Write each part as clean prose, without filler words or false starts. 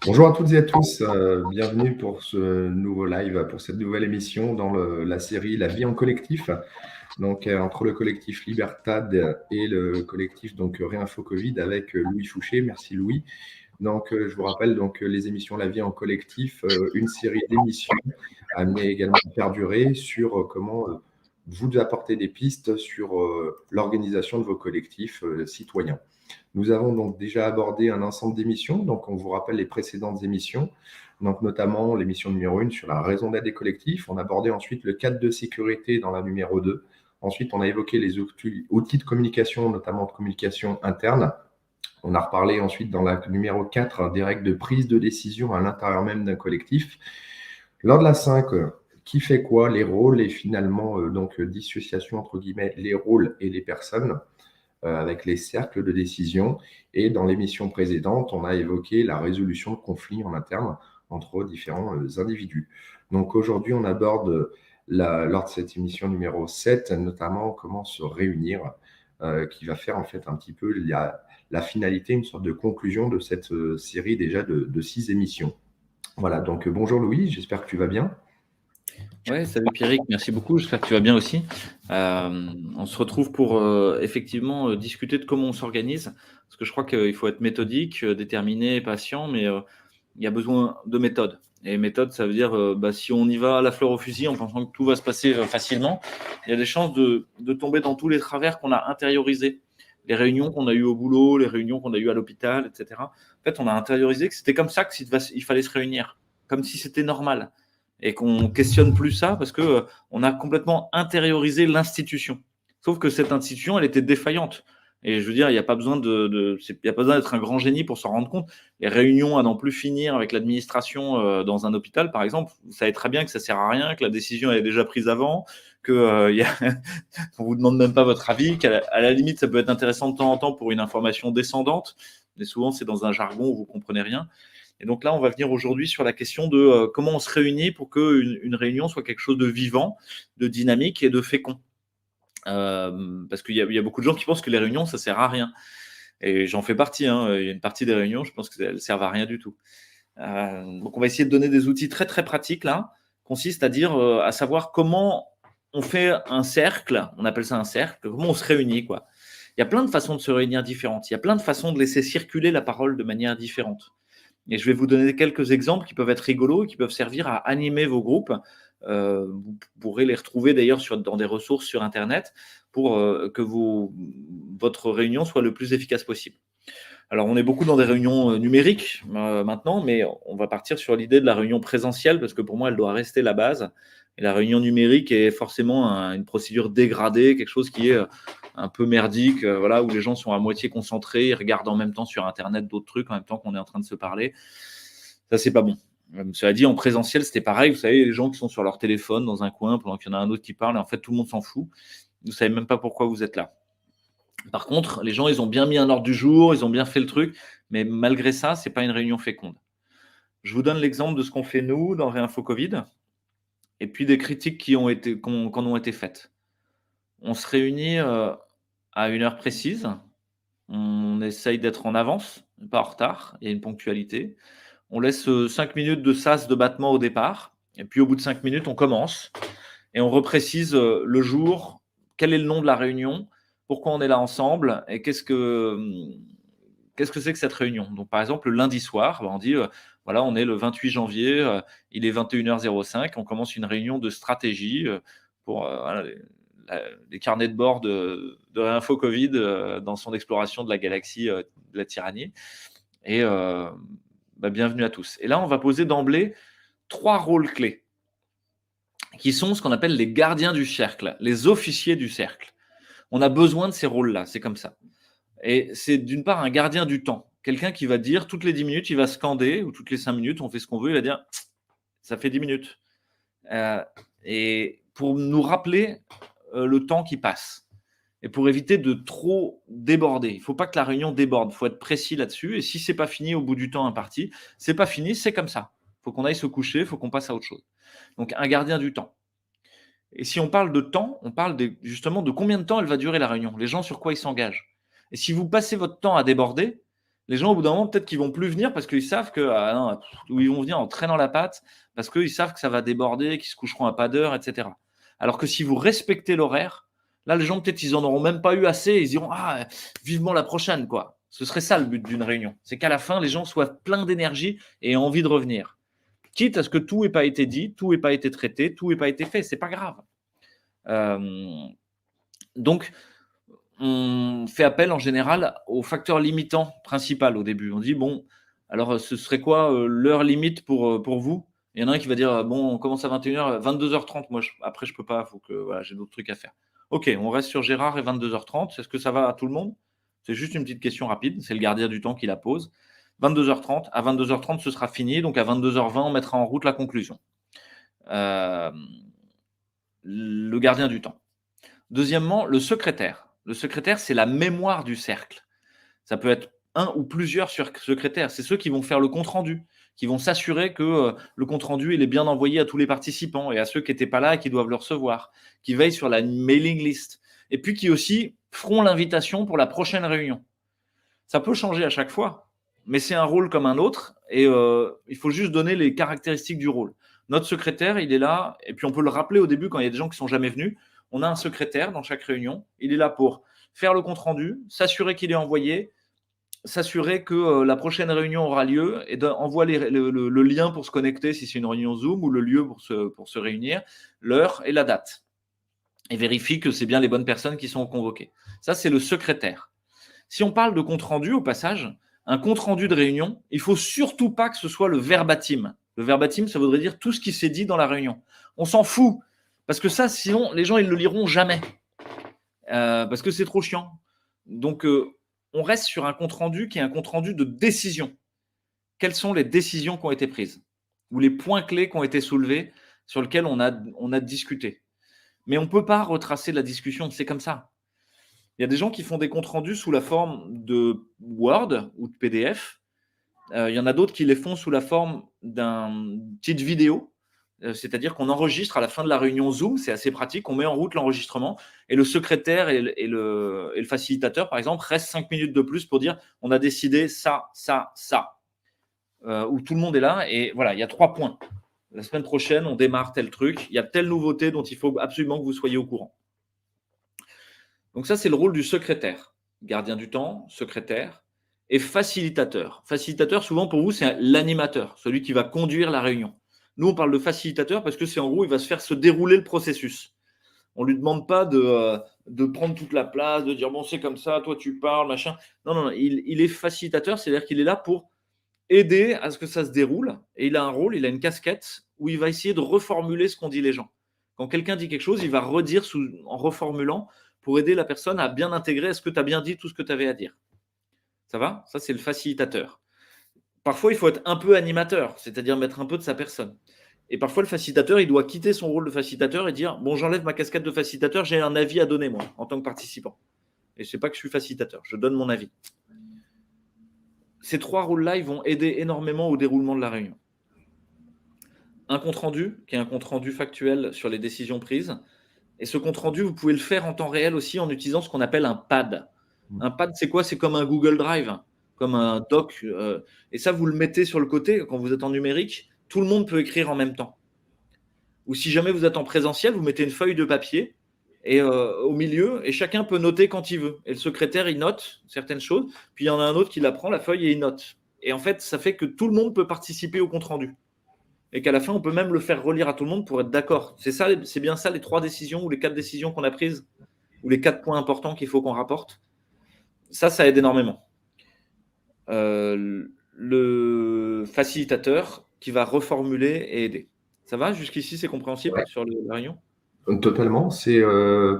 Bonjour à toutes et à tous, bienvenue pour ce nouveau live, pour cette nouvelle émission dans la série La vie en collectif. Donc, entre le collectif Libertad et le collectif Réinfo Covid avec Louis Fouché. Merci Louis. Donc, je vous rappelle les émissions La vie en collectif, une série d'émissions amenées également à perdurer sur comment vous apporter des pistes sur l'organisation de vos collectifs citoyens. Nous avons donc déjà abordé un ensemble d'émissions, donc on vous rappelle les précédentes émissions, donc notamment l'émission numéro 1 sur la raison d'être des collectifs. On a abordé ensuite le cadre de sécurité dans la numéro 2. Ensuite, on a évoqué les outils de communication, notamment de communication interne. On a reparlé ensuite dans la numéro 4 des règles de prise de décision à l'intérieur même d'un collectif. Lors de la 5, qui fait quoi, les rôles et finalement dissociation entre guillemets les rôles et les personnes avec les cercles de décision. Et dans l'émission précédente, on a évoqué la résolution de conflits en interne entre différents individus. Donc aujourd'hui, on aborde lors de cette émission numéro 7, notamment comment se réunir, qui va faire en fait un petit peu la finalité, une sorte de conclusion de cette série déjà de 6 émissions. Voilà, donc bonjour Louis, j'espère que tu vas bien. Ouais, salut Pierrick, merci beaucoup, j'espère que tu vas bien aussi. On se retrouve pour effectivement discuter de comment on s'organise, parce que je crois qu'il faut être méthodique, déterminé, patient, mais il y a besoin de méthode. Et méthode, ça veut dire si on y va à la fleur au fusil en pensant que tout va se passer facilement, il y a des chances de tomber dans tous les travers qu'on a intériorisés. Les réunions qu'on a eues au boulot, les réunions qu'on a eues à l'hôpital, etc. En fait, on a intériorisé que c'était comme ça qu'il fallait se réunir, comme si c'était normal. Et qu'on questionne plus ça parce que on a complètement intériorisé l'institution. Sauf que cette institution, elle était défaillante. Et je veux dire, il n'y a pas besoin d'être un grand génie pour s'en rendre compte. Les réunions à n'en plus finir avec l'administration dans un hôpital, par exemple, vous savez très bien que ça sert à rien, que la décision elle est déjà prise avant, que on vous demande même pas votre avis, qu'à la limite, ça peut être intéressant de temps en temps pour une information descendante, mais souvent c'est dans un jargon où vous comprenez rien. Et donc là, on va venir aujourd'hui sur la question de comment on se réunit pour qu'une réunion soit quelque chose de vivant, de dynamique et de fécond. Parce qu'il y a beaucoup de gens qui pensent que les réunions, ça sert à rien. Et j'en fais partie. Hein. Il y a une partie des réunions, je pense qu'elles ne servent à rien du tout. Donc on va essayer de donner des outils très très pratiques là, consiste à savoir comment on fait un cercle, on appelle ça un cercle, comment on se réunit quoi. Il y a plein de façons de se réunir différentes, il y a plein de façons de laisser circuler la parole de manière différente. Et je vais vous donner quelques exemples qui peuvent être rigolos et qui peuvent servir à animer vos groupes. Vous pourrez les retrouver d'ailleurs dans des ressources sur Internet pour que votre réunion soit le plus efficace possible. Alors, on est beaucoup dans des réunions numériques maintenant, mais on va partir sur l'idée de la réunion présentielle parce que pour moi, elle doit rester la base. Et la réunion numérique est forcément une procédure dégradée, quelque chose qui est un peu merdique, où les gens sont à moitié concentrés, ils regardent en même temps sur Internet d'autres trucs en même temps qu'on est en train de se parler. Ça, c'est pas bon. Cela dit, en présentiel, c'était pareil. Vous savez, les gens qui sont sur leur téléphone dans un coin pendant qu'il y en a un autre qui parle, et en fait, tout le monde s'en fout. Vous ne savez même pas pourquoi vous êtes là. Par contre, les gens, ils ont bien mis un ordre du jour, ils ont bien fait le truc, mais malgré ça, ce n'est pas une réunion féconde. Je vous donne l'exemple de ce qu'on fait nous dans Réinfo Covid, et puis des critiques qui ont été faites. On se réunit à une heure précise, on essaye d'être en avance, pas en retard, il y a une ponctualité. On laisse 5 minutes de sas de battement au départ, et puis au bout de 5 minutes, on commence, et on reprécise le jour, quel est le nom de la réunion, pourquoi on est là ensemble, et qu'est-ce que c'est que cette réunion. Donc par exemple, le lundi soir, on dit, voilà, on est le 28 janvier, il est 21h05, on commence une réunion de stratégie pour les carnets de bord de Réinfo Covid dans son exploration de la galaxie de la tyrannie. Et bienvenue à tous. Et là, on va poser d'emblée 3 rôles clés qui sont ce qu'on appelle les gardiens du cercle, les officiers du cercle. On a besoin de ces rôles-là, c'est comme ça. Et c'est d'une part un gardien du temps, quelqu'un qui va dire toutes les 10 minutes, il va scander, ou toutes les 5 minutes, on fait ce qu'on veut, il va dire ça fait 10 minutes. Et pour nous rappeler le temps qui passe. et pour éviter de trop déborder. Il ne faut pas que la réunion déborde, il faut être précis là-dessus. Et si ce n'est pas fini au bout du temps imparti, ce n'est pas fini, c'est comme ça. Il faut qu'on aille se coucher, il faut qu'on passe à autre chose. Donc, un gardien du temps. Et si on parle de temps, on parle justement de combien de temps elle va durer la réunion, les gens sur quoi ils s'engagent. Et si vous passez votre temps à déborder, les gens, au bout d'un moment, peut-être qu'ils ne vont plus venir parce qu'ils savent ou ils vont venir en traînant la patte parce qu'ils savent que ça va déborder, qu'ils se coucheront à pas d'heure, etc. Alors que si vous respectez l'horaire, là, les gens, peut-être, ils n'en auront même pas eu assez. Ils diront, vivement la prochaine, quoi. Ce serait ça le but d'une réunion. C'est qu'à la fin, les gens soient pleins d'énergie et aient envie de revenir. Quitte à ce que tout n'ait pas été dit, tout n'ait pas été traité, tout n'ait pas été fait. Ce n'est pas grave. Donc, on fait appel en général au facteur limitant principal au début. On dit, bon, alors ce serait quoi l'heure limite pour vous? Il y en a un qui va dire, bon, on commence à 21h, 22h30. Moi, après, je ne peux pas, j'ai d'autres trucs à faire. Ok, on reste sur Gérard et 22h30. Est-ce que ça va à tout le monde? C'est juste une petite question rapide. C'est le gardien du temps qui la pose. 22h30. À 22h30, ce sera fini. Donc, à 22h20, on mettra en route la conclusion. Le gardien du temps. Deuxièmement, le secrétaire. Le secrétaire, c'est la mémoire du cercle. Ça peut être un ou plusieurs secrétaires. C'est ceux qui vont faire le compte-rendu, qui vont s'assurer que le compte-rendu il est bien envoyé à tous les participants et à ceux qui n'étaient pas là et qui doivent le recevoir, qui veillent sur la mailing list, et puis qui aussi feront l'invitation pour la prochaine réunion. Ça peut changer à chaque fois, mais c'est un rôle comme un autre, et il faut juste donner les caractéristiques du rôle. Notre secrétaire, il est là, et puis on peut le rappeler au début quand il y a des gens qui ne sont jamais venus. On a un secrétaire dans chaque réunion. Il est là pour faire le compte-rendu, s'assurer qu'il est envoyé, s'assurer que la prochaine réunion aura lieu et envoie le lien pour se connecter si c'est une réunion Zoom ou le lieu pour se réunir, l'heure et la date. Et vérifie que c'est bien les bonnes personnes qui sont convoquées. Ça, c'est le secrétaire. Si on parle de compte-rendu, au passage, un compte-rendu de réunion, il ne faut surtout pas que ce soit le verbatim. Le verbatim, ça voudrait dire tout ce qui s'est dit dans la réunion. On s'en fout. Parce que ça, sinon, les gens, ils ne le liront jamais. Parce que c'est trop chiant. Donc, on reste sur un compte-rendu qui est un compte-rendu de décision. Quelles sont les décisions qui ont été prises? Ou les points clés qui ont été soulevés sur lesquels on a discuté. Mais on ne peut pas retracer la discussion, c'est comme ça. Il y a des gens qui font des comptes-rendus sous la forme de Word ou de PDF. Il y en a d'autres qui les font sous la forme d'une petite vidéo. C'est-à-dire qu'on enregistre à la fin de la réunion Zoom, c'est assez pratique, on met en route l'enregistrement et le secrétaire et le facilitateur, par exemple, restent 5 minutes de plus pour dire on a décidé ça, ça, ça. Où tout le monde est là et voilà, il y a 3 points. La semaine prochaine, on démarre tel truc, il y a telle nouveauté dont il faut absolument que vous soyez au courant. Donc ça, c'est le rôle du secrétaire. Gardien du temps, secrétaire et facilitateur. Facilitateur, souvent pour vous, c'est l'animateur, celui qui va conduire la réunion. Nous, on parle de facilitateur parce que c'est en gros, il va se faire se dérouler le processus. On ne lui demande pas de prendre toute la place, de dire bon, c'est comme ça, toi tu parles, machin. Non, il est facilitateur, c'est-à-dire qu'il est là pour aider à ce que ça se déroule. Et il a un rôle, il a une casquette où il va essayer de reformuler ce qu'ont dit les gens. Quand quelqu'un dit quelque chose, il va redire en reformulant pour aider la personne à bien intégrer est-ce que tu as bien dit tout ce que tu avais à dire. Ça va? Ça, c'est le facilitateur. Parfois, il faut être un peu animateur, c'est-à-dire mettre un peu de sa personne. Et parfois, le facilitateur, il doit quitter son rôle de facilitateur et dire bon, j'enlève ma casquette de facilitateur, j'ai un avis à donner, moi, en tant que participant. Et je ne sais pas que je suis facilitateur, je donne mon avis. Ces 3 rôles-là, ils vont aider énormément au déroulement de la réunion. Un compte-rendu, qui est un compte-rendu factuel sur les décisions prises. Et ce compte-rendu, vous pouvez le faire en temps réel aussi en utilisant ce qu'on appelle un pad. Un pad, c'est quoi? C'est comme un Google Drive, comme un doc. Et ça, vous le mettez sur le côté quand vous êtes en numérique. Tout le monde peut écrire en même temps. Ou si jamais vous êtes en présentiel, vous mettez une feuille de papier et au milieu, et chacun peut noter quand il veut. Et le secrétaire, il note certaines choses, puis il y en a un autre qui la prend, la feuille, et il note. Et en fait, ça fait que tout le monde peut participer au compte-rendu. Et qu'à la fin, on peut même le faire relire à tout le monde pour être d'accord. C'est bien ça, les 3 décisions ou les 4 décisions qu'on a prises, ou les 4 points importants qu'il faut qu'on rapporte. Ça aide énormément. Le facilitateur qui va reformuler et aider. Ça va? Jusqu'ici, c'est compréhensible sur la réunion? Totalement. C'est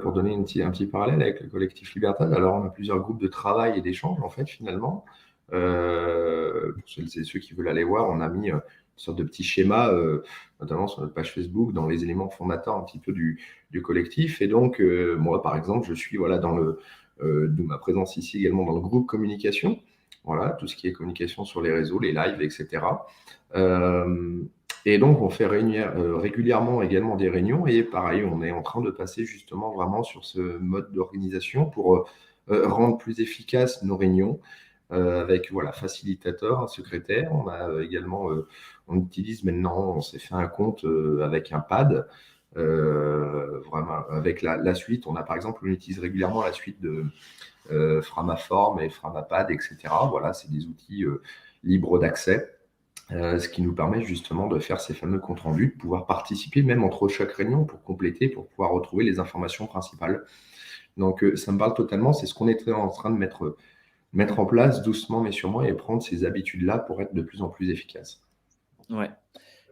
pour donner un petit parallèle avec le collectif Libertad. Alors, on a plusieurs groupes de travail et d'échange, en fait, finalement. Pour celles et ceux qui veulent aller voir, on a mis une sorte de petit schéma, notamment sur notre page Facebook, dans les éléments fondateurs un petit peu du collectif. Et donc, moi, par exemple, je suis voilà, de ma présence ici également dans le groupe communication. Voilà, tout ce qui est communication sur les réseaux, les lives, etc. Et donc, on fait régulièrement également des réunions. Et pareil, on est en train de passer justement vraiment sur ce mode d'organisation pour rendre plus efficaces nos réunions avec voilà, facilitateur, un secrétaire. On a également, on utilise maintenant, on s'est fait un compte avec un pad. Vraiment, avec la suite, on a par exemple, on utilise régulièrement la suite de Framaform et Framapad, etc. Voilà, c'est des outils libres d'accès. Ce qui nous permet justement de faire ces fameux comptes rendus, de pouvoir participer même entre chaque réunion pour compléter, pour pouvoir retrouver les informations principales. Donc ça me parle totalement, c'est ce qu'on est en train de mettre en place doucement mais sûrement et prendre ces habitudes-là pour être de plus en plus efficace. Ouais.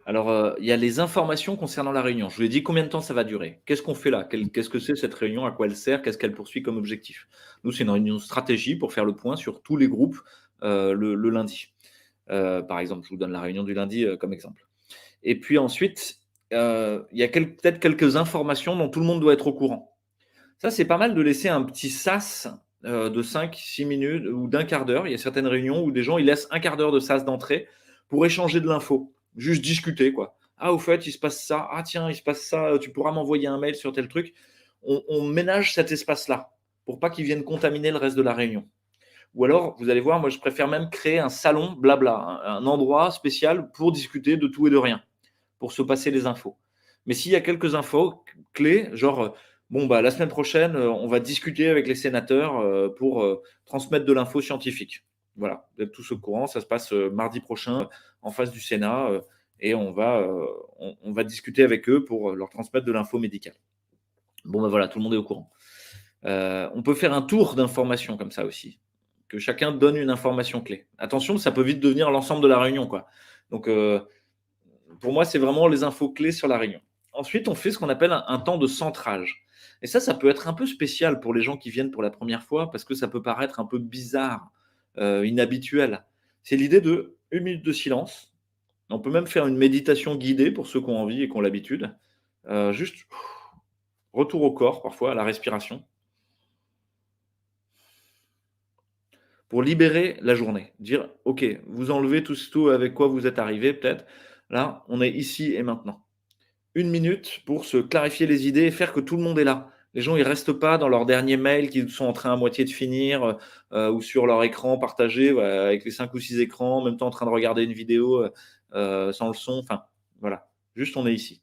Alors, il y a les informations concernant la réunion. Je vous ai dit combien de temps ça va durer. Qu'est-ce qu'on fait là? Qu'est-ce que c'est cette réunion? À quoi elle sert? Qu'est-ce qu'elle poursuit comme objectif? Nous, c'est une réunion stratégie pour faire le point sur tous les groupes le lundi. Par exemple, je vous donne la réunion du lundi comme exemple. Et puis ensuite, il y a peut-être quelques informations dont tout le monde doit être au courant. Ça, c'est pas mal de laisser un petit sas de 5-6 minutes ou d'un quart d'heure. Il y a certaines réunions où des gens ils laissent un quart d'heure de sas d'entrée pour échanger de l'info, juste discuter quoi. Ah, au fait, il se passe ça. Ah, tiens, il se passe ça. Tu pourras m'envoyer un mail sur tel truc. On ménage cet espace-là pour pas qu'ils viennent contaminer le reste de la réunion. Ou alors, vous allez voir, moi, je préfère même créer un salon blabla, un endroit spécial pour discuter de tout et de rien, pour se passer les infos. Mais s'il y a quelques infos clés, genre, bon, bah, la semaine prochaine, on va discuter avec les sénateurs pour transmettre de l'info scientifique. Voilà, vous êtes tous au courant, ça se passe mardi prochain en face du Sénat et on va discuter avec eux pour leur transmettre de l'info médicale. Bon, ben voilà, tout le monde est au courant. On peut faire un tour d'informations comme ça aussi, que chacun donne une information clé. Attention, ça peut vite devenir l'ensemble de la réunion, quoi. Donc, pour moi, c'est vraiment les infos clés sur la réunion. Ensuite, on fait ce qu'on appelle un temps de centrage. Et ça peut être un peu spécial pour les gens qui viennent pour la première fois parce que ça peut paraître un peu bizarre, inhabituel. C'est l'idée de 1 minute de silence. On peut même faire une méditation guidée pour ceux qui ont envie et qui ont l'habitude. Juste retour au corps, parfois, à la respiration. Pour libérer la journée. Dire, OK, vous enlevez tout avec quoi vous êtes arrivé, peut-être. Là, on est ici et maintenant. 1 minute pour se clarifier les idées et faire que tout le monde est là. Les gens, ils restent pas dans leur dernier mail qu'ils sont en train à moitié de finir ou sur leur écran partagé avec les 5 ou 6 écrans, en même temps en train de regarder une vidéo sans le son. Enfin, voilà. Juste, on est ici.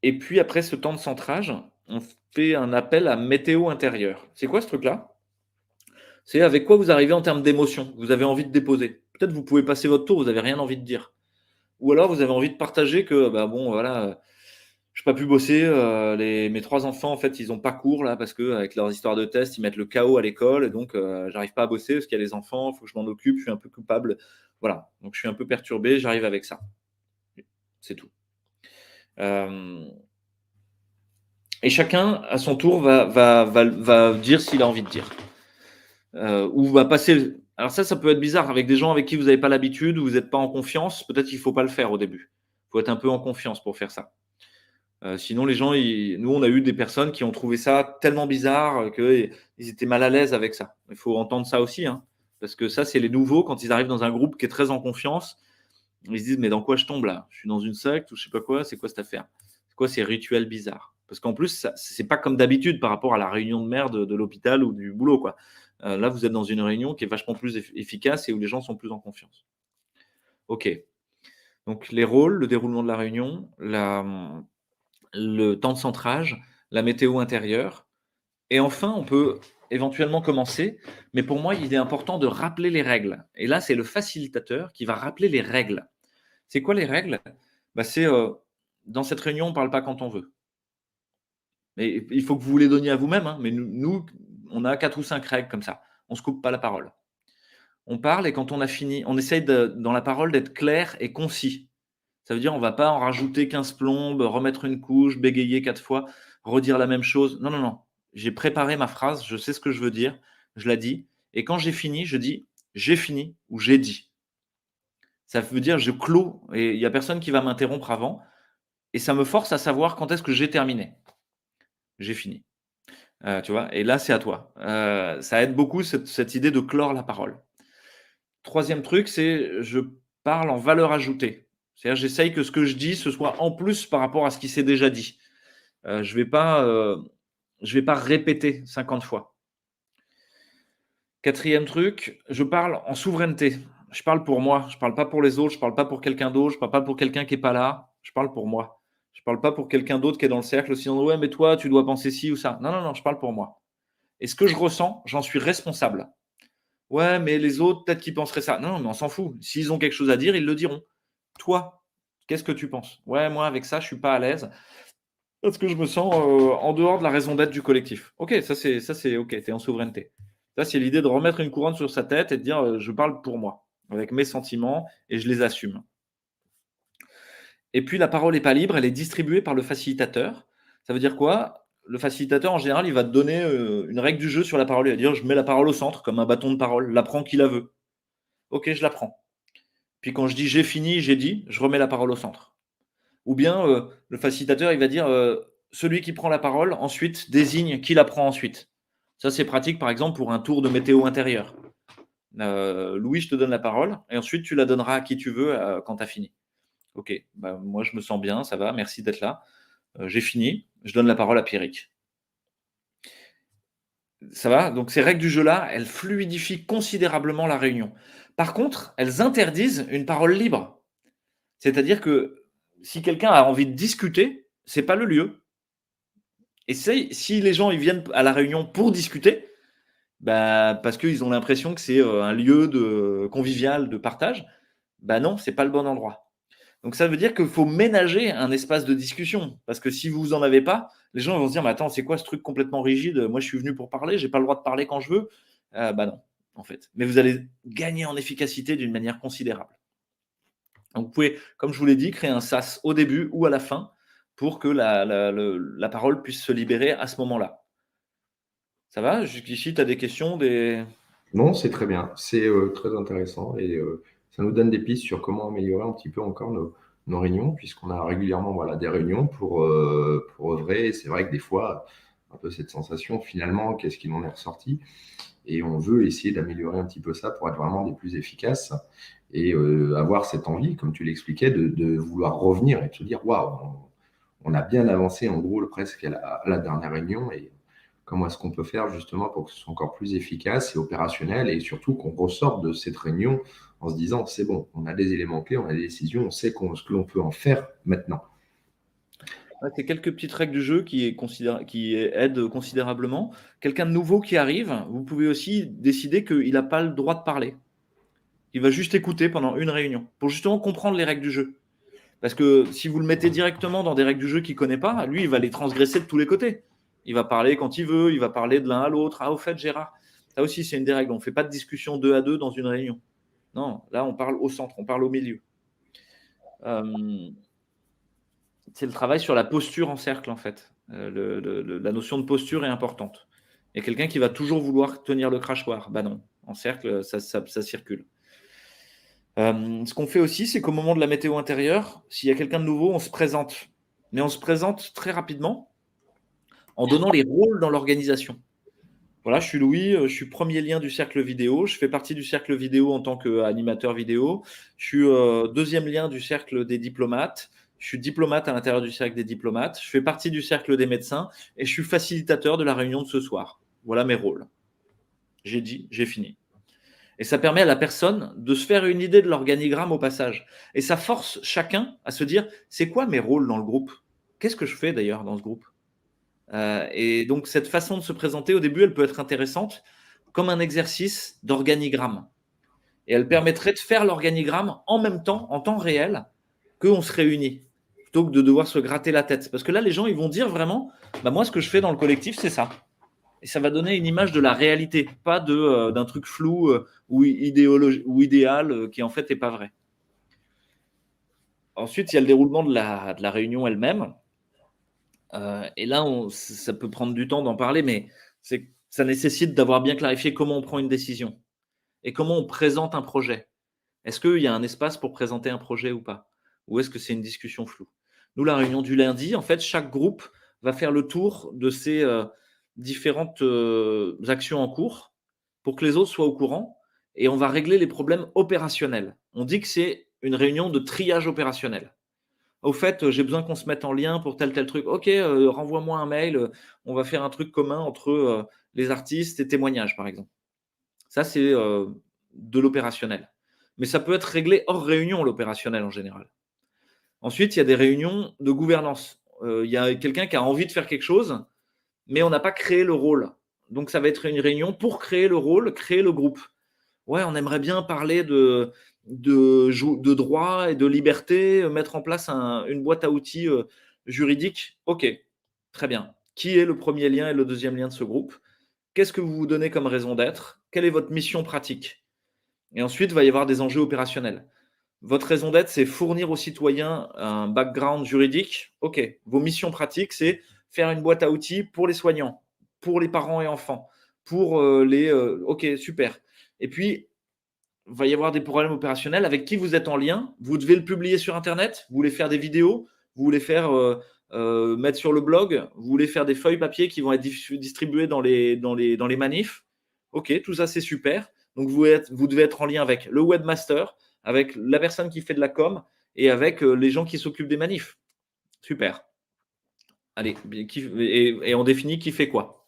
Et puis, après ce temps de centrage, on fait un appel à météo intérieure. C'est quoi ce truc-là? C'est avec quoi vous arrivez en termes d'émotion, vous avez envie de déposer. Peut-être vous pouvez passer votre tour, vous n'avez rien envie de dire. Ou alors vous avez envie de partager que, bah bon, voilà, je n'ai pas pu bosser. Mes 3 enfants, en fait, ils n'ont pas cours là parce qu'avec leurs histoires de tests, ils mettent le chaos à l'école. Et donc, j'arrive pas à bosser parce qu'il y a les enfants, il faut que je m'en occupe, je suis un peu coupable. Voilà, donc je suis un peu perturbé, j'arrive avec ça. C'est tout. Et chacun, à son tour, va dire s'il a envie de dire. Ou va passer. Alors ça peut être bizarre avec des gens avec qui vous n'avez pas l'habitude, où vous n'êtes pas en confiance. Peut-être qu'il ne faut pas le faire au début. Il faut être un peu en confiance pour faire ça. Sinon, les gens, nous, on a eu des personnes qui ont trouvé ça tellement bizarre qu'ils étaient mal à l'aise avec ça. Il faut entendre ça aussi, hein, parce que ça, c'est les nouveaux, quand ils arrivent dans un groupe qui est très en confiance, ils se disent, mais dans quoi je tombe là? Je suis dans une secte ou je sais pas quoi, c'est quoi cette affaire? C'est quoi ces rituels bizarres? Parce qu'en plus, c'est pas comme d'habitude par rapport à la réunion de merde de l'hôpital ou du boulot, quoi. Là, vous êtes dans une réunion qui est vachement plus efficace et où les gens sont plus en confiance. OK. Donc, les rôles, le déroulement de la réunion, le temps de centrage, la météo intérieure. Et enfin, on peut éventuellement commencer, mais pour moi, il est important de rappeler les règles. Et là, c'est le facilitateur qui va rappeler les règles. C'est quoi les règles? C'est dans cette réunion, on ne parle pas quand on veut. Mais il faut que vous vous les donniez à vous-même, hein, mais nous, on a 4 ou 5 règles comme ça. On ne se coupe pas la parole. On parle et quand on a fini, on essaye dans la parole d'être clair et concis. Ça veut dire on ne va pas en rajouter 15 plombes, remettre une couche, bégayer 4 fois, redire la même chose. Non, non, non. J'ai préparé ma phrase, je sais ce que je veux dire, je la dis Et quand j'ai fini, je dis j'ai fini ou j'ai dit. Ça veut dire je clôt et il n'y a personne qui va m'interrompre avant. Et ça me force à savoir quand est-ce que j'ai terminé. J'ai fini. Tu vois? Et là, c'est à toi. Ça aide beaucoup cette idée de clore la parole. Troisième truc, c'est je parle en valeur ajoutée. C'est-à-dire j'essaye que ce que je dis, ce soit en plus par rapport à ce qui s'est déjà dit. Je vais pas répéter 50 fois. Quatrième truc, je parle en souveraineté. Je parle pour moi, je parle pas pour les autres, je parle pas pour quelqu'un d'autre, je parle pas pour quelqu'un qui est pas là, je parle pour moi. Je parle pas pour quelqu'un d'autre qui est dans le cercle, sinon ouais, mais toi, tu dois penser ci ou ça. Non, non, non, je parle pour moi. Et ce que je ressens, j'en suis responsable. Ouais, mais les autres, peut-être qu'ils penseraient ça. Non, non, mais on s'en fout. S'ils ont quelque chose à dire, ils le diront. Toi, qu'est-ce que tu penses? Ouais, moi, avec ça, je suis pas à l'aise parce que je me sens en dehors de la raison d'être du collectif. Ok, ça c'est ok, tu es en souveraineté. Ça, c'est l'idée de remettre une couronne sur sa tête et de dire je parle pour moi, avec mes sentiments et je les assume. Et puis, la parole n'est pas libre, elle est distribuée par le facilitateur. Ça veut dire quoi? Le facilitateur, en général, il va te donner une règle du jeu sur la parole. Il va dire je mets la parole au centre, comme un bâton de parole. La prends qui la veut. Ok, je la prends. Puis quand je dis j'ai fini, j'ai dit, je remets la parole au centre. Ou bien le facilitateur, il va dire celui qui prend la parole, ensuite désigne qui la prend ensuite. Ça, c'est pratique, par exemple, pour un tour de météo intérieur. Louis, je te donne la parole, et ensuite tu la donneras à qui tu veux quand tu as fini. Ok, bah, moi je me sens bien, ça va, merci d'être là. J'ai fini, je donne la parole à Pierrick. Ça va? Donc ces règles du jeu-là, elles fluidifient considérablement la réunion. Par contre, elles interdisent une parole libre. C'est-à-dire que si quelqu'un a envie de discuter, c'est pas le lieu. Et si les gens ils viennent à la réunion pour discuter, bah, parce qu'ils ont l'impression que c'est un lieu de convivial, de partage, bah non, c'est pas le bon endroit. Donc ça veut dire qu'il faut ménager un espace de discussion. Parce que si vous en avez pas, les gens vont se dire mais attends, c'est quoi ce truc complètement rigide? Moi je suis venu pour parler, j'ai pas le droit de parler quand je veux. Bah non, en fait. Mais vous allez gagner en efficacité d'une manière considérable. Donc vous pouvez, comme je vous l'ai dit, créer un sas au début ou à la fin pour que la parole puisse se libérer à ce moment-là. Ça va? Jusqu'ici, tu as des questions, des... Non, c'est très bien. C'est très intéressant et ça nous donne des pistes sur comment améliorer un petit peu encore nos réunions, puisqu'on a régulièrement voilà, des réunions pour œuvrer. Et c'est vrai que des fois, un peu cette sensation, finalement, qu'est-ce qu'il en est ressorti? Et on veut essayer d'améliorer un petit peu ça pour être vraiment des plus efficaces et avoir cette envie, comme tu l'expliquais, de vouloir revenir et de se dire waouh, on a bien avancé en gros presque à la dernière réunion et comment est-ce qu'on peut faire justement pour que ce soit encore plus efficace et opérationnel et surtout qu'on ressorte de cette réunion en se disant c'est bon, on a des éléments clés, on a des décisions, on sait ce que l'on peut en faire maintenant. Ouais, c'est quelques petites règles du jeu qui aident considérablement. Quelqu'un de nouveau qui arrive, vous pouvez aussi décider qu'il n'a pas le droit de parler. Il va juste écouter pendant une réunion pour justement comprendre les règles du jeu. Parce que si vous le mettez directement dans des règles du jeu qu'il ne connaît pas, lui, il va les transgresser de tous les côtés. Il va parler quand il veut, il va parler de l'un à l'autre. Ah, au fait, Gérard, ça aussi, c'est une des règles. On ne fait pas de discussion 2 à 2 dans une réunion. Non, là, on parle au centre, on parle au milieu. C'est le travail sur la posture en cercle, en fait. La notion de posture est importante. Il y a quelqu'un qui va toujours vouloir tenir le crachoir. Bah non, en cercle, ça circule. Ce qu'on fait aussi, c'est qu'au moment de la météo intérieure, s'il y a quelqu'un de nouveau, on se présente. Mais on se présente très rapidement en donnant les rôles dans l'organisation. Voilà, je suis Louis, je suis premier lien du cercle vidéo. Je fais partie du cercle vidéo en tant qu'animateur vidéo. Je suis deuxième lien du cercle des diplomates. Je suis diplomate à l'intérieur du cercle des diplomates. Je fais partie du cercle des médecins et je suis facilitateur de la réunion de ce soir. Voilà mes rôles. J'ai dit, j'ai fini. Et ça permet à la personne de se faire une idée de l'organigramme au passage. Et ça force chacun à se dire, c'est quoi mes rôles dans le groupe? Qu'est-ce que je fais d'ailleurs dans ce groupe? Et donc cette façon de se présenter, au début, elle peut être intéressante comme un exercice d'organigramme. Et elle permettrait de faire l'organigramme en même temps, en temps réel, qu'on se réunit, plutôt que de devoir se gratter la tête. Parce que là, les gens, ils vont dire vraiment, bah, moi, ce que je fais dans le collectif, c'est ça. Et ça va donner une image de la réalité, pas d'un truc flou ou idéal qui en fait n'est pas vrai. Ensuite, il y a le déroulement de la réunion elle-même. Et là, ça peut prendre du temps d'en parler, mais c'est ça nécessite d'avoir bien clarifié comment on prend une décision et comment on présente un projet. Est-ce qu'il y a un espace pour présenter un projet ou pas? Ou est-ce que c'est une discussion floue? Nous, la réunion du lundi, en fait, chaque groupe va faire le tour de ces différentes actions en cours pour que les autres soient au courant et on va régler les problèmes opérationnels. On dit que c'est une réunion de triage opérationnel. Au fait, j'ai besoin qu'on se mette en lien pour tel truc. OK, renvoie-moi un mail, on va faire un truc commun entre les artistes et témoignages, par exemple. Ça, c'est de l'opérationnel. Mais ça peut être réglé hors réunion, l'opérationnel en général. Ensuite, il y a des réunions de gouvernance. Il y a quelqu'un qui a envie de faire quelque chose, mais on n'a pas créé le rôle. Donc, ça va être une réunion pour créer le rôle, créer le groupe. Ouais, on aimerait bien parler de droit et de liberté, mettre en place une boîte à outils juridique. OK, très bien. Qui est le premier lien et le deuxième lien de ce groupe? Qu'est-ce que vous vous donnez comme raison d'être? Quelle est votre mission pratique? Et ensuite, il va y avoir des enjeux opérationnels. Votre raison d'être, c'est fournir aux citoyens un background juridique. OK, vos missions pratiques, c'est faire une boîte à outils pour les soignants, pour les parents et enfants, pour OK, super. Et puis, il va y avoir des problèmes opérationnels avec qui vous êtes en lien. Vous devez le publier sur Internet. Vous voulez faire des vidéos. Vous voulez faire mettre sur le blog. Vous voulez faire des feuilles papier qui vont être distribuées dans les manifs. OK, tout ça, c'est super. Donc, vous devez être en lien avec le webmaster, avec la personne qui fait de la com et avec les gens qui s'occupent des manifs. Super. Allez, et on définit qui fait quoi.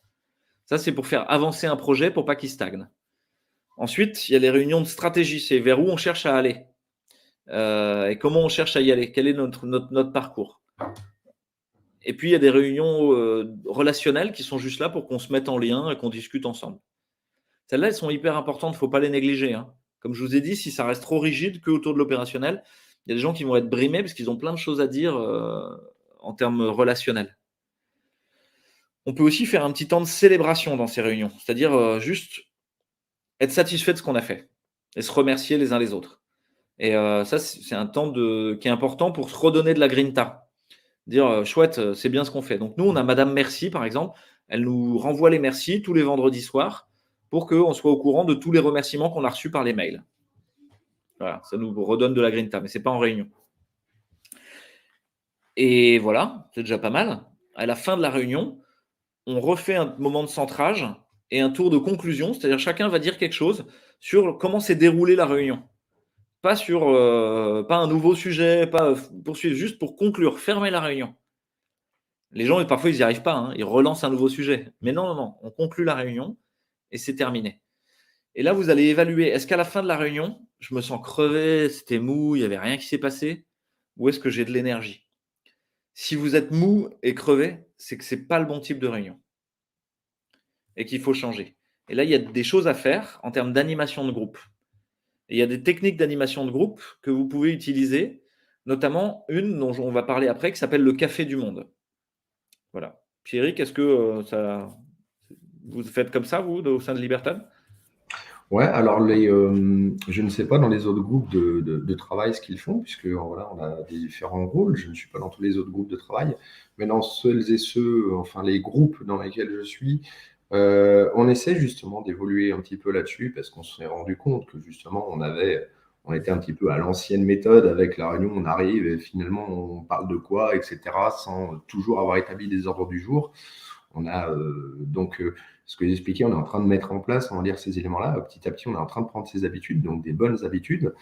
Ça, c'est pour faire avancer un projet pour pas qu'il stagne. Ensuite, il y a les réunions de stratégie, c'est vers où on cherche à aller et comment on cherche à y aller, quel est notre parcours. Et puis, il y a des réunions relationnelles qui sont juste là pour qu'on se mette en lien et qu'on discute ensemble. Celles-là, elles sont hyper importantes, il ne faut pas les négliger. Hein. Comme je vous ai dit, si ça reste trop rigide que autour de l'opérationnel, il y a des gens qui vont être brimés parce qu'ils ont plein de choses à dire en termes relationnels. On peut aussi faire un petit temps de célébration dans ces réunions, c'est-à-dire juste être satisfait de ce qu'on a fait et se remercier les uns les autres. Et ça, c'est un temps qui est important pour se redonner de la grinta. Dire chouette, c'est bien ce qu'on fait. Donc nous, on a Madame Merci, par exemple. Elle nous renvoie les merci tous les vendredis soirs pour qu'on soit au courant de tous les remerciements qu'on a reçus par les mails. Voilà, ça nous redonne de la grinta, mais ce n'est pas en réunion. Et voilà, c'est déjà pas mal. À la fin de la réunion, on refait un moment de centrage et un tour de conclusion, c'est-à-dire chacun va dire quelque chose sur comment s'est déroulée la réunion. Pas un nouveau sujet, pas poursuivre, juste pour conclure, fermer la réunion. Les gens, parfois, ils n'y arrivent pas, hein, ils relancent un nouveau sujet. Mais non, on conclut la réunion et c'est terminé. Et là, vous allez évaluer, est-ce qu'à la fin de la réunion, je me sens crevé, c'était mou, il n'y avait rien qui s'est passé, ou est-ce que j'ai de l'énergie? Si vous êtes mou et crevé, c'est que ce n'est pas le bon type de réunion et qu'il faut changer. Et là, il y a des choses à faire en termes d'animation de groupe. Et il y a des techniques d'animation de groupe que vous pouvez utiliser, notamment une dont on va parler après, qui s'appelle le café du monde. Voilà. Pierrick, est-ce que vous faites comme ça, vous, au sein de Libertad? Ouais, alors je ne sais pas dans les autres groupes de travail ce qu'ils font, puisque voilà, on a des différents rôles. Je ne suis pas dans tous les autres groupes de travail, mais dans ceux et ceux, enfin les groupes dans lesquels je suis, on essaie justement d'évoluer un petit peu là-dessus, parce qu'on s'est rendu compte que justement on était un petit peu à l'ancienne méthode avec la réunion, on arrive et finalement on parle de quoi, etc., sans toujours avoir établi des ordres du jour. On a donc ce que j'expliquais, on est en train de mettre en place, on va dire, ces éléments-là. Petit à petit, on est en train de prendre ces habitudes, donc des bonnes habitudes,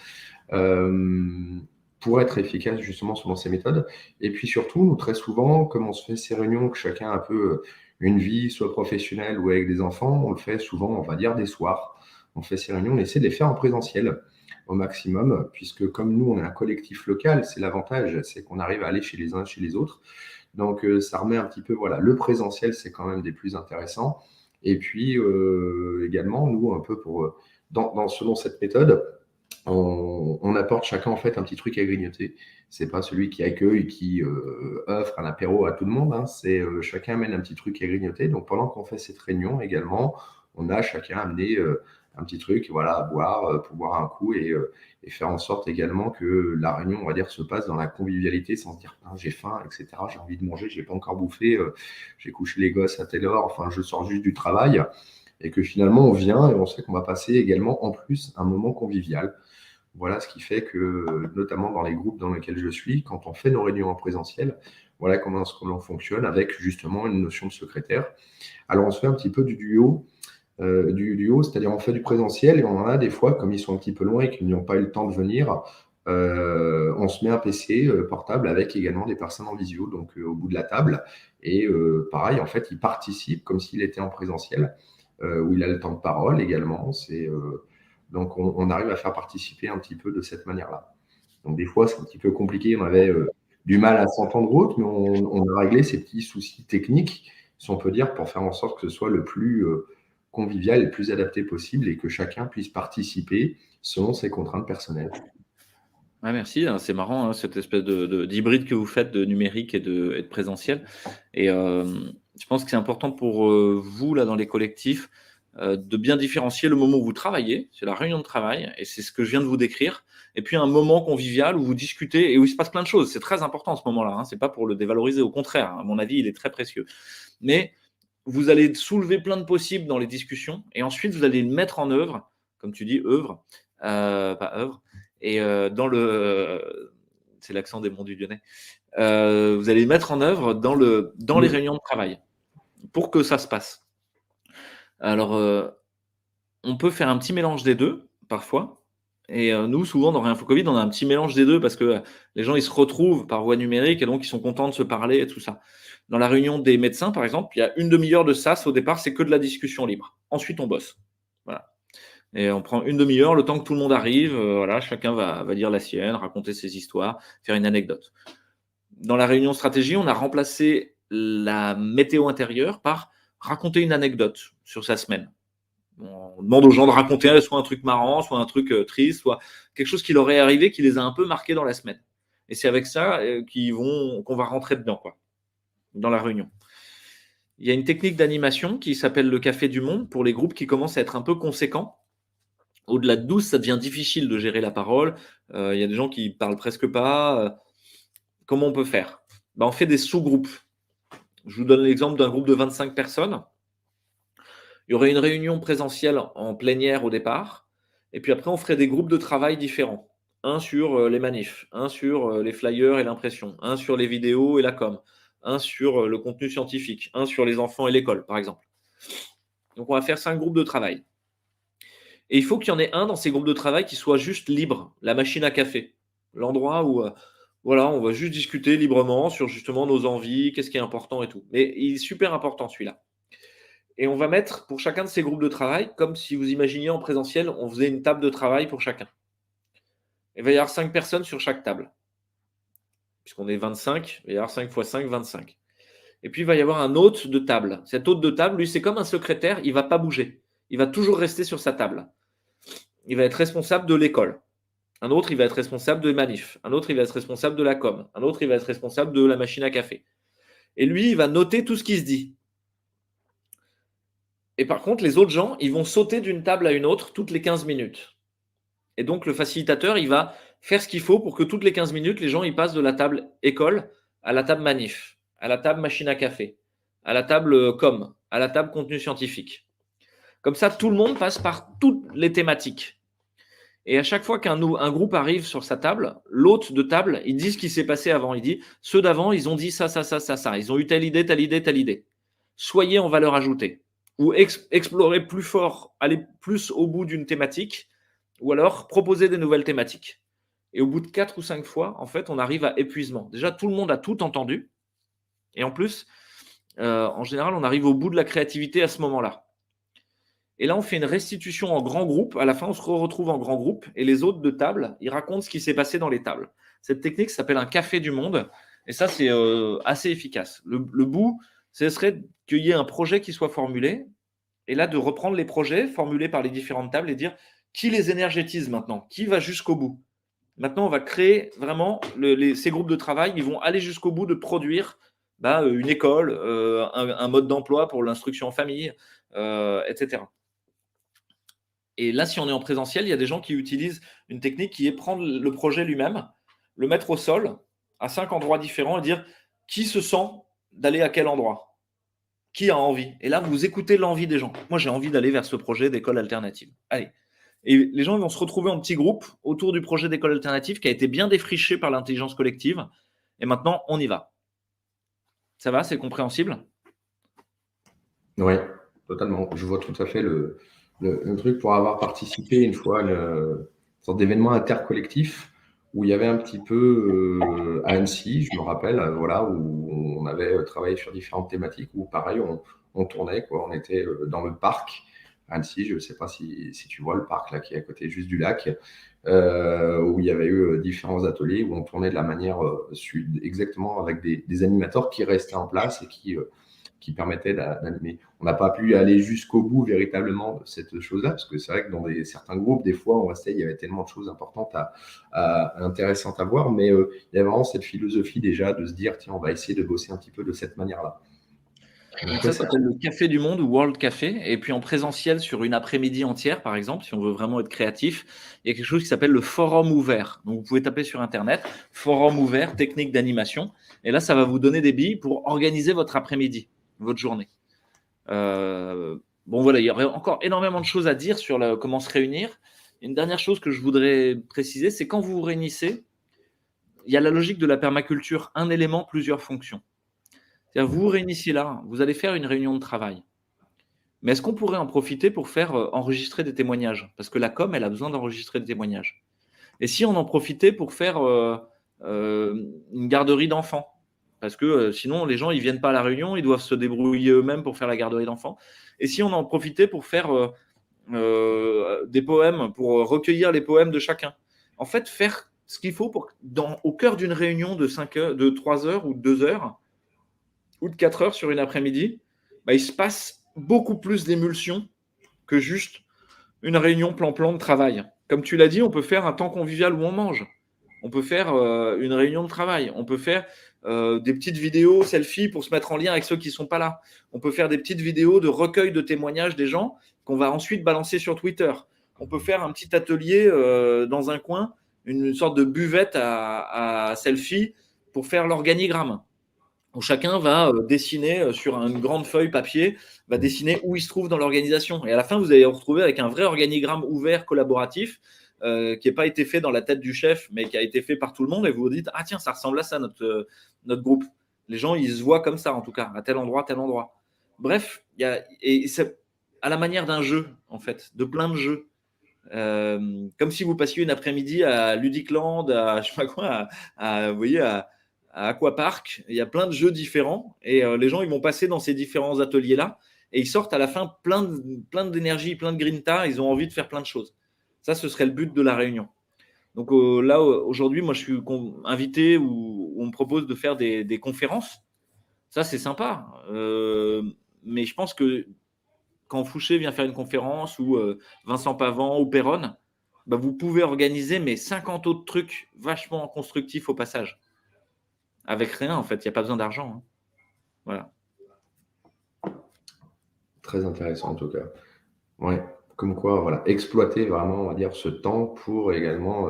pour être efficace justement selon ces méthodes. Et puis surtout, nous, très souvent, comme on se fait ces réunions, que chacun a un peu une vie, soit professionnelle ou avec des enfants, on le fait souvent, on va dire, des soirs. On fait ces réunions, on essaie de les faire en présentiel au maximum, puisque comme nous, on est un collectif local, c'est l'avantage, c'est qu'on arrive à aller chez les uns, chez les autres. Donc, ça remet un petit peu, voilà, le présentiel, c'est quand même des plus intéressants. Et puis, également, nous, un peu selon cette méthode, on apporte chacun, en fait, un petit truc à grignoter. C'est pas celui qui accueille, qui offre un apéro à tout le monde, hein. C'est chacun amène un petit truc à grignoter. Donc, pendant qu'on fait cette réunion également, on a chacun amené un petit truc, voilà, à boire, pour boire un coup et faire en sorte également que la réunion, on va dire, se passe dans la convivialité sans se dire: «Ah, j'ai faim et cetera, j'ai envie de manger, j'ai pas encore bouffé, j'ai couché les gosses à telle heure, enfin, je sors juste du travail» et que finalement on vient et on sait qu'on va passer également en plus un moment convivial. Voilà ce qui fait que, notamment dans les groupes dans lesquels je suis, quand on fait nos réunions en présentiel, voilà comment est-ce que l'on fonctionne avec justement une notion de secrétaire. Alors on se fait un petit peu du duo, c'est-à-dire on fait du présentiel et on en a des fois, comme ils sont un petit peu loin et qu'ils n'ont pas eu le temps de venir, on se met un PC portable avec également des personnes en visio, donc au bout de la table. Et pareil, en fait, il participe comme s'il était en présentiel, où il a le temps de parole également. Donc on arrive à faire participer un petit peu de cette manière-là. Donc des fois, c'est un petit peu compliqué, on avait du mal à s'entendre autre, mais on a réglé ces petits soucis techniques, si on peut dire, pour faire en sorte que ce soit le plus convivial et le plus adapté possible et que chacun puisse participer selon ses contraintes personnelles. Ouais, merci, hein, c'est marrant, hein, cette espèce d'hybride que vous faites de numérique et de présentiel. Et je pense que c'est important pour vous, là, dans les collectifs, de bien différencier le moment où vous travaillez, c'est la réunion de travail, et c'est ce que je viens de vous décrire, et puis un moment convivial où vous discutez et où il se passe plein de choses. C'est très important ce moment-là, hein, c'est pas pour le dévaloriser, au contraire, hein, à mon avis, il est très précieux. Mais vous allez soulever plein de possibles dans les discussions, et ensuite vous allez le mettre en œuvre, comme tu dis, œuvre, pas œuvre, et c'est l'accent des monts du Lyonnais. Vous allez mettre en œuvre dans les réunions de travail pour que ça se passe. Alors, on peut faire un petit mélange des deux, parfois. Et nous, souvent, dans Réinfo Covid, on a un petit mélange des deux parce que les gens, ils se retrouvent par voie numérique et donc ils sont contents de se parler et tout ça. Dans la réunion des médecins, par exemple, il y a une demi-heure de SAS au départ, c'est que de la discussion libre. Ensuite, on bosse. Voilà. Et on prend une demi-heure, le temps que tout le monde arrive. Voilà, chacun va dire la sienne, raconter ses histoires, faire une anecdote. Dans la réunion stratégie, on a remplacé la météo intérieure par raconter une anecdote sur sa semaine. On demande aux gens de raconter soit un truc marrant, soit un truc triste, soit quelque chose qui leur est arrivé, qui les a un peu marqués dans la semaine. Et c'est avec ça qu'on va rentrer dedans, quoi, dans la réunion. Il y a une technique d'animation qui s'appelle le café du monde pour les groupes qui commencent à être un peu conséquents. Au-delà de 12, ça devient difficile de gérer la parole. Il y a des gens qui parlent presque pas. Comment on peut faire? On fait des sous-groupes. Je vous donne l'exemple d'un groupe de 25 personnes. Il y aurait une réunion présentielle en plénière au départ, et puis après, on ferait des groupes de travail différents. Un sur les manifs, un sur les flyers et l'impression, un sur les vidéos et la com, un sur le contenu scientifique, un sur les enfants et l'école, par exemple. Donc, on va faire 5 groupes de travail. Et il faut qu'il y en ait un dans ces groupes de travail qui soit juste libre, la machine à café, l'endroit où voilà, on va juste discuter librement sur justement nos envies, qu'est-ce qui est important et tout. Mais il est super important celui-là. Et on va mettre pour chacun de ces groupes de travail, comme si vous imaginiez en présentiel, on faisait une table de travail pour chacun. Il va y avoir 5 personnes sur chaque table. Puisqu'on est 25, il va y avoir 5 x 5, 25. Et puis, il va y avoir un hôte de table. Cet hôte de table, lui, c'est comme un secrétaire, il ne va pas bouger. Il va toujours rester sur sa table. Il va être responsable de l'école. Un autre, il va être responsable de manif. Un autre, il va être responsable de la com. Un autre, il va être responsable de la machine à café. Et lui, il va noter tout ce qui se dit. Et par contre, les autres gens, ils vont sauter d'une table à une autre toutes les 15 minutes. Et donc, le facilitateur, il va faire ce qu'il faut pour que toutes les 15 minutes, les gens ils passent de la table école à la table manif, à la table machine à café, à la table com, à la table contenu scientifique. Comme ça, tout le monde passe par toutes les thématiques. Et à chaque fois qu'un groupe arrive sur sa table, l'hôte de table, il dit ce qui s'est passé avant. Il dit, ceux d'avant, ils ont dit ça, ça, ça, ça, ça. Ils ont eu telle idée, telle idée, telle idée. Soyez en valeur ajoutée. Ou explorer plus fort, aller plus au bout d'une thématique, ou alors proposer des nouvelles thématiques. Et au bout de 4 ou 5 fois, en fait, on arrive à épuisement. Déjà, tout le monde a tout entendu. Et en plus, en général, on arrive au bout de la créativité à ce moment-là. Et là, on fait une restitution en grand groupe. À la fin, on se retrouve en grand groupe. Et les hôtes de table, ils racontent ce qui s'est passé dans les tables. Cette technique s'appelle un café du monde. Et ça, c'est assez efficace. Le bout, ce serait qu'il y ait un projet qui soit formulé. Et là, de reprendre les projets formulés par les différentes tables et dire qui les énergétise maintenant, qui va jusqu'au bout. Maintenant, on va créer vraiment ces groupes de travail. Ils vont aller jusqu'au bout de produire une école, un mode d'emploi pour l'instruction en famille, etc. Et là, si on est en présentiel, il y a des gens qui utilisent une technique qui est prendre le projet lui-même, le mettre au sol à 5 endroits différents et dire qui se sent d'aller à quel endroit, qui a envie. Et là, vous écoutez l'envie des gens. Moi, j'ai envie d'aller vers ce projet d'école alternative. Allez. Et les gens vont se retrouver en petits groupes autour du projet d'école alternative qui a été bien défriché par l'intelligence collective. Et maintenant, on y va. Ça va, c'est compréhensible? Oui, totalement. Je vois tout à fait le truc pour avoir participé une fois à une sorte d'événement intercollectif où il y avait un petit peu à Annecy, je me rappelle, voilà, où on avait travaillé sur différentes thématiques, où pareil, on tournait, quoi. On était dans le parc à Annecy, je ne sais pas si tu vois le parc là qui est à côté juste du lac, où il y avait eu différents ateliers où on tournait de la manière exactement avec des animateurs qui restaient en place et qui permettait d'animer. On n'a pas pu aller jusqu'au bout véritablement de cette chose-là, parce que c'est vrai que dans certains groupes, des fois, on restait, il y avait tellement de choses importantes, intéressantes à voir, mais il y a vraiment cette philosophie déjà de se dire, tiens, on va essayer de bosser un petit peu de cette manière-là. Donc ça s'appelle le Café du Monde ou World Café. Et puis en présentiel sur une après-midi entière, par exemple, si on veut vraiment être créatif, il y a quelque chose qui s'appelle le Forum ouvert. Donc vous pouvez taper sur Internet, Forum ouvert, technique d'animation. Et là, ça va vous donner des billes pour organiser votre après-midi, votre journée. Bon voilà, il y aurait encore énormément de choses à dire sur comment se réunir. Une dernière chose que je voudrais préciser, c'est quand vous vous réunissez, il y a la logique de la permaculture, un élément, plusieurs fonctions. C'est-à-dire, vous vous réunissez là, vous allez faire une réunion de travail. Mais est-ce qu'on pourrait en profiter pour faire enregistrer des témoignages? Parce que la com, elle a besoin d'enregistrer des témoignages. Et si on en profitait pour faire une garderie d'enfants? Parce que sinon, les gens, ils ne viennent pas à la réunion, ils doivent se débrouiller eux-mêmes pour faire la garderie d'enfants. Et si on en profitait pour faire des poèmes, pour recueillir les poèmes de chacun? En fait, faire ce qu'il faut pour, au cœur d'une réunion de 5 heures, de 3 heures ou de 2 heures, ou de 4 heures sur une après-midi, il se passe beaucoup plus d'émulsions que juste une réunion plan-plan de travail. Comme tu l'as dit, on peut faire un temps convivial où on mange. On peut faire une réunion de travail. On peut faire des petites vidéos selfies pour se mettre en lien avec ceux qui ne sont pas là. On peut faire des petites vidéos de recueil de témoignages des gens qu'on va ensuite balancer sur Twitter. On peut faire un petit atelier dans un coin, une sorte de buvette à selfie pour faire l'organigramme, où chacun va dessiner sur une grande feuille papier, va dessiner où il se trouve dans l'organisation. Et à la fin, vous allez vous retrouver avec un vrai organigramme ouvert, collaboratif, qui n'a pas été fait dans la tête du chef, mais qui a été fait par tout le monde. Et vous vous dites, ah tiens, ça ressemble à ça, notre groupe. Les gens, ils se voient comme ça, en tout cas, à tel endroit, tel endroit. Bref, et c'est à la manière d'un jeu, en fait, de plein de jeux. Comme si vous passiez une après-midi à Ludicland, à je sais pas quoi, vous voyez, à Aquapark, il y a plein de jeux différents et les gens ils vont passer dans ces différents ateliers-là et ils sortent à la fin plein d'énergie, plein de grinta, ils ont envie de faire plein de choses. Ça, ce serait le but de la réunion. Donc là, aujourd'hui, moi je suis invité où on me propose de faire des conférences. Ça, c'est sympa. Mais je pense que quand Fouché vient faire une conférence ou Vincent Pavant ou Perron, vous pouvez organiser mais 50 autres trucs vachement constructifs au passage. Avec rien, en fait, il n'y a pas besoin d'argent. Hein. Voilà. Très intéressant en tout cas. Ouais, comme quoi, voilà, exploiter vraiment, on va dire, ce temps pour également,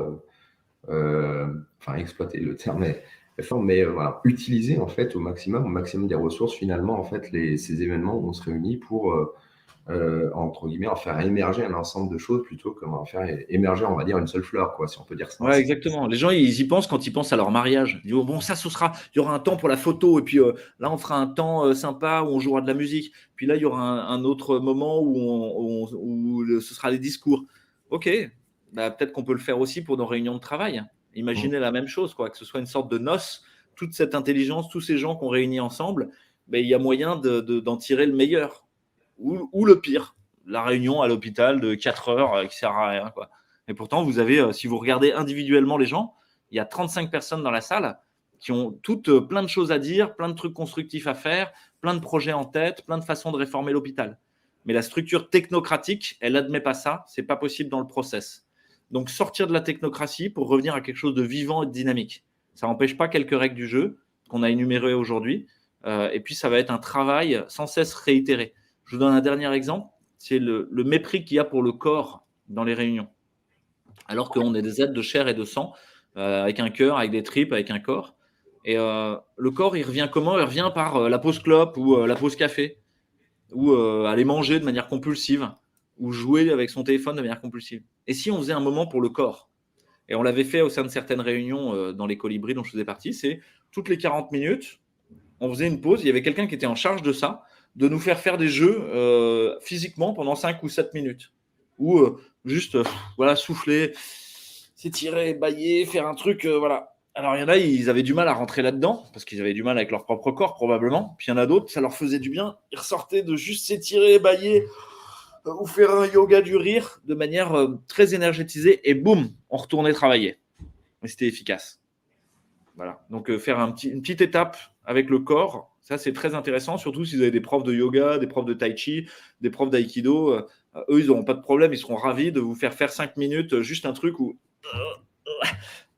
exploiter le terme est fort, mais voilà, utiliser en fait au maximum des ressources finalement, en fait, ces événements où on se réunit pour, entre guillemets, en faire émerger un ensemble de choses plutôt que en faire émerger, on va dire, une seule fleur, quoi, si on peut dire ça. Ouais, exactement. Les gens, ils y pensent quand ils pensent à leur mariage. Ils disent, oh, bon, ça, il y aura un temps pour la photo. Et puis là, on fera un temps sympa où on jouera de la musique. Puis là, il y aura un autre moment où ce sera les discours. OK, peut-être qu'on peut le faire aussi pour nos réunions de travail. Imaginez la même chose, quoi, que ce soit une sorte de noce. Toute cette intelligence, tous ces gens qu'on réunit ensemble, il y a moyen d'en tirer le meilleur. Ou le pire, la réunion à l'hôpital de 4 heures qui ne sert à rien, quoi. Et pourtant, vous avez, si vous regardez individuellement les gens, il y a 35 personnes dans la salle qui ont toutes plein de choses à dire, plein de trucs constructifs à faire, plein de projets en tête, plein de façons de réformer l'hôpital. Mais la structure technocratique, elle n'admet pas ça. Ce n'est pas possible dans le process. Donc, sortir de la technocratie pour revenir à quelque chose de vivant et de dynamique. Ça n'empêche pas quelques règles du jeu qu'on a énumérées aujourd'hui. Et puis, ça va être un travail sans cesse réitéré. Je vous donne un dernier exemple. C'est le mépris qu'il y a pour le corps dans les réunions. Alors qu'on est des êtres de chair et de sang, avec un cœur, avec des tripes, avec un corps. Et le corps, il revient comment? Il revient par la pause clope ou la pause café, ou aller manger de manière compulsive, ou jouer avec son téléphone de manière compulsive. Et si on faisait un moment pour le corps? Et on l'avait fait au sein de certaines réunions dans les colibris dont je faisais partie, c'est toutes les 40 minutes, on faisait une pause, il y avait quelqu'un qui était en charge de ça, de nous faire des jeux physiquement pendant 5 ou 7 minutes. Ou juste voilà, souffler, s'étirer, bailler, faire un truc. Voilà. Alors il y en a, ils avaient du mal à rentrer là-dedans, parce qu'ils avaient du mal avec leur propre corps probablement. Puis il y en a d'autres, ça leur faisait du bien. Ils ressortaient de juste s'étirer, bailler, ou faire un yoga du rire de manière très énergétisée, et boum, on retournait travailler. Et c'était efficace. Voilà. Donc faire une petite étape avec le corps, ça c'est très intéressant, surtout si vous avez des profs de yoga, des profs de tai chi, des profs d'aïkido. Eux, ils n'auront pas de problème, ils seront ravis de vous faire 5 minutes, juste un truc où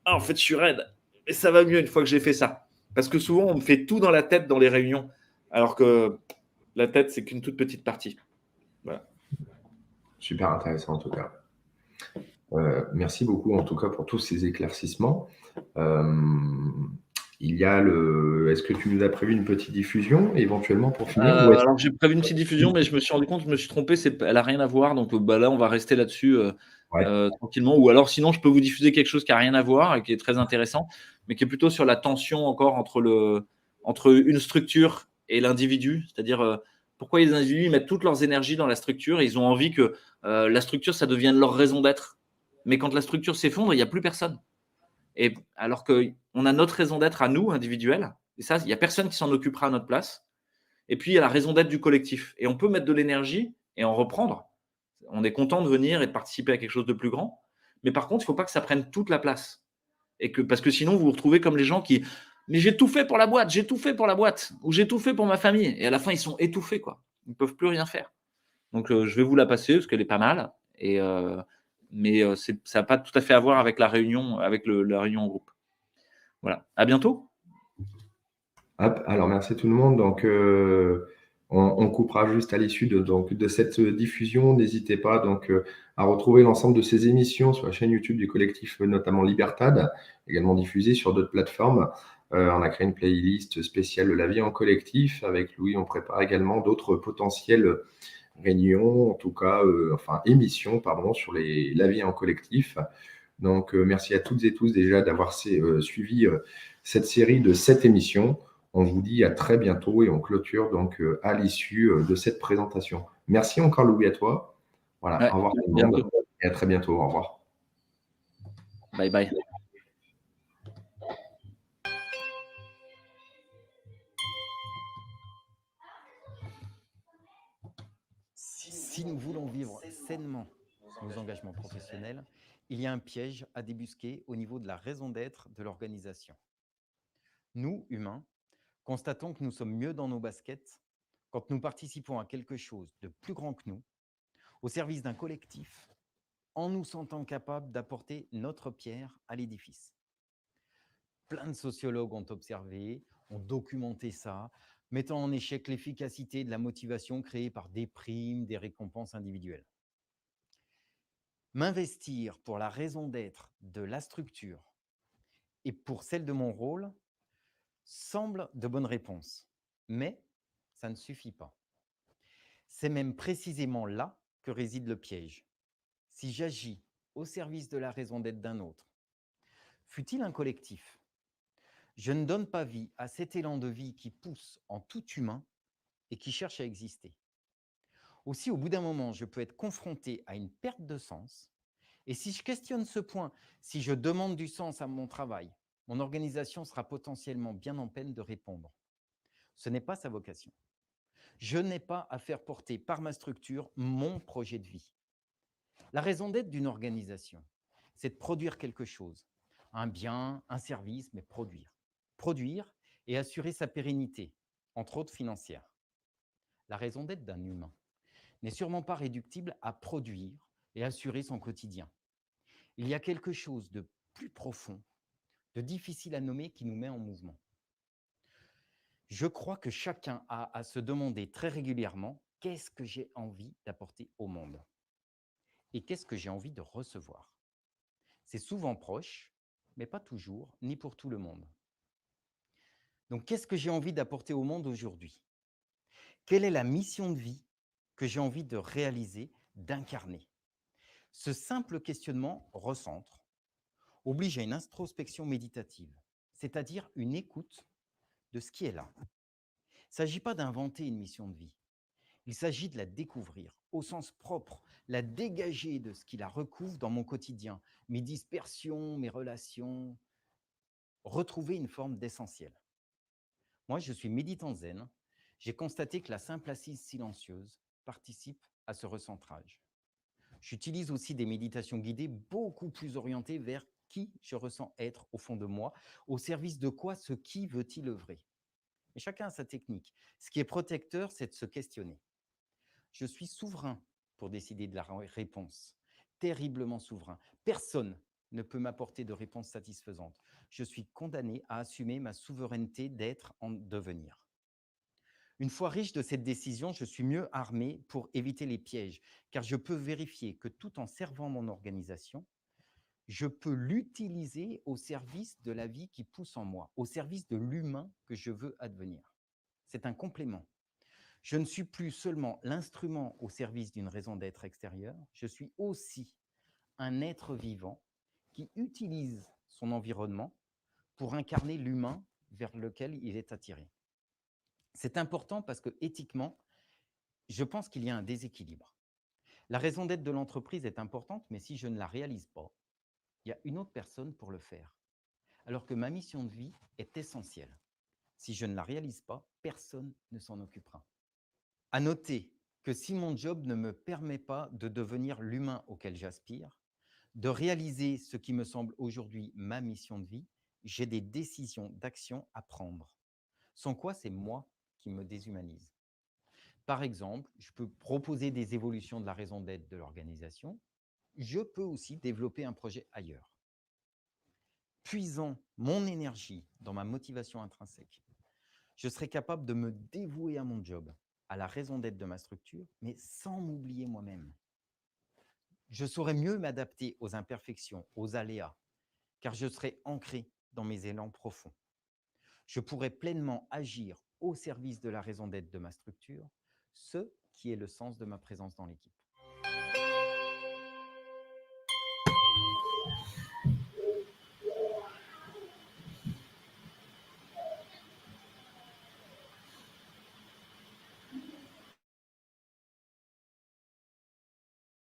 en fait je suis raide. Et ça va mieux une fois que j'ai fait ça. Parce que souvent on me fait tout dans la tête dans les réunions, alors que la tête c'est qu'une toute petite partie. Voilà. Super intéressant en tout cas. Merci beaucoup en tout cas pour tous ces éclaircissements. Est-ce que tu nous as prévu une petite diffusion éventuellement pour finir Alors j'ai prévu une petite diffusion, mais je me suis rendu compte, je me suis trompé, elle n'a rien à voir. Donc là, on va rester là-dessus tranquillement. Ou alors sinon, je peux vous diffuser quelque chose qui n'a rien à voir et qui est très intéressant, mais qui est plutôt sur la tension encore entre une structure et l'individu. C'est-à-dire pourquoi les individus mettent toutes leurs énergies dans la structure et ils ont envie que la structure, ça devienne leur raison d'être. Mais quand la structure s'effondre, il n'y a plus personne. Et alors qu'on a notre raison d'être à nous, individuelle, et ça, il n'y a personne qui s'en occupera à notre place. Et puis, il y a la raison d'être du collectif. Et on peut mettre de l'énergie et en reprendre. On est content de venir et de participer à quelque chose de plus grand. Mais par contre, il ne faut pas que ça prenne toute la place. Parce que sinon, vous vous retrouvez comme les gens qui. Mais j'ai tout fait pour la boîte, j'ai tout fait pour la boîte, ou j'ai tout fait pour ma famille. Et à la fin, ils sont étouffés, quoi. Ils ne peuvent plus rien faire. Donc, je vais vous la passer parce qu'elle est pas mal. Mais ça n'a pas tout à fait à voir avec la réunion, avec la réunion en groupe. Voilà. À bientôt. Hop, alors merci tout le monde. Donc, on coupera juste à l'issue de cette diffusion. N'hésitez pas donc à retrouver l'ensemble de ces émissions sur la chaîne YouTube du collectif, notamment Libertad, également diffusée sur d'autres plateformes. On a créé une playlist spéciale de la vie en collectif. Avec Louis, on prépare également d'autres potentielles réunions, en tout cas, émissions, pardon, sur la vie en collectif. Donc, merci à toutes et tous déjà d'avoir suivi cette série de 7 émissions. On vous dit à très bientôt et on clôture donc à l'issue de cette présentation. Merci encore Louis à toi. Voilà, Ouais, au revoir tout le monde et à très bientôt. Au revoir. Bye bye. Si nous voulons vivre sainement nos engagements professionnels, il y a un piège à débusquer au niveau de la raison d'être de l'organisation. Nous, humains, constatons que nous sommes mieux dans nos baskets quand nous participons à quelque chose de plus grand que nous, au service d'un collectif, en nous sentant capables d'apporter notre pierre à l'édifice. Plein de sociologues ont observé, ont documenté ça, mettant en échec l'efficacité de la motivation créée par des primes, des récompenses individuelles. M'investir pour la raison d'être de la structure et pour celle de mon rôle semble de bonnes réponses, mais ça ne suffit pas. C'est même précisément là que réside le piège. Si j'agis au service de la raison d'être d'un autre, fût-il un collectif, je ne donne pas vie à cet élan de vie qui pousse en tout humain et qui cherche à exister. Aussi, au bout d'un moment, je peux être confronté à une perte de sens. Et si je questionne ce point, si je demande du sens à mon travail, mon organisation sera potentiellement bien en peine de répondre. Ce n'est pas sa vocation. Je n'ai pas à faire porter par ma structure mon projet de vie. La raison d'être d'une organisation, c'est de produire quelque chose, un bien, un service, mais produire. Produire et assurer sa pérennité, entre autres financière. La raison d'être d'un humain n'est sûrement pas réductible à produire et assurer son quotidien. Il y a quelque chose de plus profond, de difficile à nommer qui nous met en mouvement. Je crois que chacun a à se demander très régulièrement qu'est-ce que j'ai envie d'apporter au monde. et qu'est-ce que j'ai envie de recevoir. C'est souvent proche, mais pas toujours, ni pour tout le monde. Donc, qu'est-ce que j'ai envie d'apporter au monde aujourd'hui? Quelle est la mission de vie que j'ai envie de réaliser, d'incarner? Ce simple questionnement recentre, oblige à une introspection méditative, c'est-à-dire une écoute de ce qui est là. Il ne s'agit pas d'inventer une mission de vie, il s'agit de la découvrir au sens propre, la dégager de ce qui la recouvre dans mon quotidien, mes dispersions, mes relations, retrouver une forme d'essentiel. Moi, je suis méditant zen, j'ai constaté que la simple assise silencieuse participe à ce recentrage. J'utilise aussi des méditations guidées beaucoup plus orientées vers qui je ressens être au fond de moi, au service de quoi ce qui veut-il œuvrer. Et chacun a sa technique. Ce qui est protecteur, c'est de se questionner. Je suis souverain pour décider de la réponse, terriblement souverain. Personne ne peut m'apporter de réponse satisfaisante. Je suis condamné à assumer ma souveraineté d'être en devenir. Une fois riche de cette décision, je suis mieux armé pour éviter les pièges, car je peux vérifier que tout en servant mon organisation, je peux l'utiliser au service de la vie qui pousse en moi, au service de l'humain que je veux advenir. C'est un complément. Je ne suis plus seulement l'instrument au service d'une raison d'être extérieure, je suis aussi un être vivant qui utilise son environnement pour incarner l'humain vers lequel il est attiré. C'est important parce que éthiquement, je pense qu'il y a un déséquilibre. La raison d'être de l'entreprise est importante, mais si je ne la réalise pas, il y a une autre personne pour le faire. Alors que ma mission de vie est essentielle. Si je ne la réalise pas, personne ne s'en occupera. À noter que si mon job ne me permet pas de devenir l'humain auquel j'aspire, de réaliser ce qui me semble aujourd'hui ma mission de vie, j'ai des décisions d'action à prendre. Sans quoi, c'est moi qui me déshumanise. Par exemple, je peux proposer des évolutions de la raison d'être de l'organisation. Je peux aussi développer un projet ailleurs. Puisant mon énergie dans ma motivation intrinsèque, je serai capable de me dévouer à mon job, à la raison d'être de ma structure, mais sans m'oublier moi-même. Je saurai mieux m'adapter aux imperfections, aux aléas, car je serai ancré dans mes élans profonds. Je pourrai pleinement agir au service de la raison d'être de ma structure, ce qui est le sens de ma présence dans l'équipe.